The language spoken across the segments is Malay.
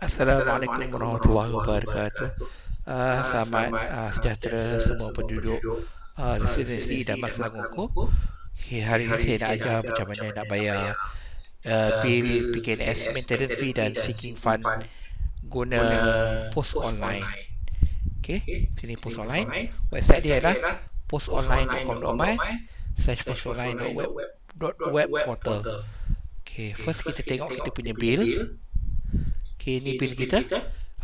Assalamualaikum warahmatullahi wabarakatuh. Selamat sejahtera semua penduduk residence dan Selangorku. Okay, hari ini saya nak ajar macam mana nak bayar bil PKNS maintenance fee dan sinking fund guna Posonline. Okay, sini Posonline. Website dia adalah posonline.com.my/posonline.web portal. Okay, first kita tengok kita punya bil. Okay, ni bil kita.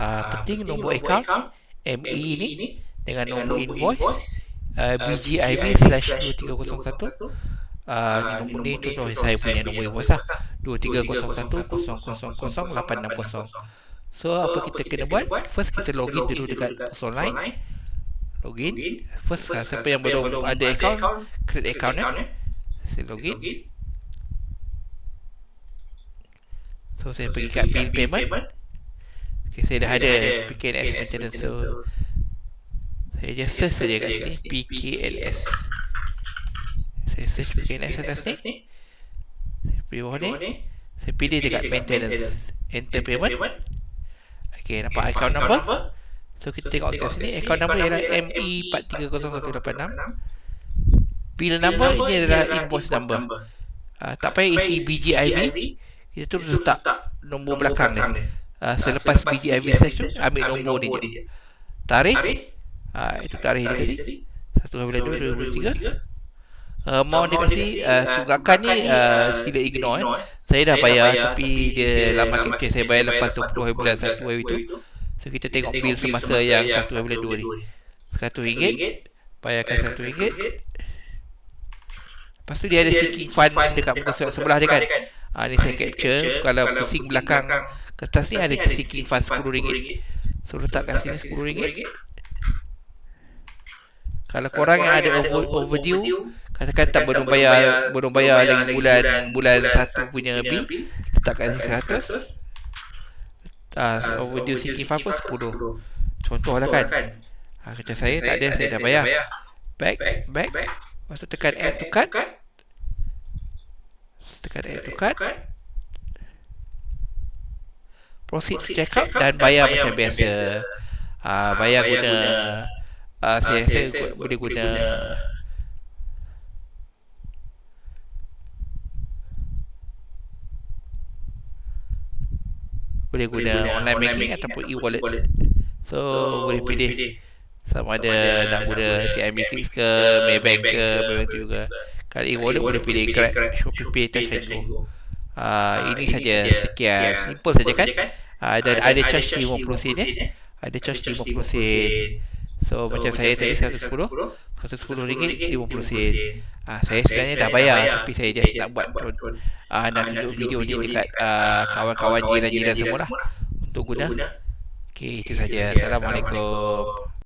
Penting nombor akaun ME ni dengan nombor invoice BGIB/2301. Ni nombor ni contoh saya punya nombor invoice lah, 2301000860. So apa kita kena buat? First kita login dulu dekat Posonline. Login. First siapa yang belum ada akaun, create account saya login. So saya pergi kat bill payment. Okay, saya dah ada PKNS maintenance. So saya just search saja kat sini PKNS. Saya search PKNS atas ni. Saya pilih bawah ni. Saya pilih dekat maintenance. Enter payment. Okay, nampak account number. So kita tengok kat sini account number ialah ME430186. Bill number ini adalah invoice number. Tak payah isi BGIB. Kita terus letak nombor belakang ni. Selepas BGIV section, ambil nombor ni je. Tarikh. Itu tarikh dia tadi. 1/2/2023. Amount dia kasi tunggakan ni sila ignore. Saya dah bayar tapi dia lama capture. Saya bayar lepas 20 hari bulan 1 hari itu. So kita tengok bil semasa yang 1 hari bulan 2 ni. RM100. Bayarkan RM100. Lepas tu dia ada sinking fund dekat muka sebelah dia kan. Ni saya capture. Kalau pusing belakang kertas ni ada sinking fund RM10. So letak kat sini RM10. Kalau korang yang ada overdue, katakan belum bayar lagi bulan 1 punya bil, letak kat sini 100. Overdue sinking fund pun 10. Contoh lah kan. Kerja saya tak ada, saya dah bayar. Back. Lepas tu tekan add to cart. Proceed to checkout dan bayar macam biasa. Bayar guna saya boleh guna online banking ataupun e-wallet. So boleh pilih sama ada nak guna CIMB ke Maybank ke Maybank juga. Kalau e-wallet boleh pilih Grab, Shopee Pay, Touch and Go. Ini saja, sekian, simple saja kan. Dan ada charge 50 sen ada charge 50 sen. So macam saya tadi RM110 50 sen. Saya sebenarnya dah bayar tapi saya just nak buat nak tunjuk video ni dekat kawan-kawan jiran-jiran semua lah untuk guna. Okay, itu saja. Assalamualaikum.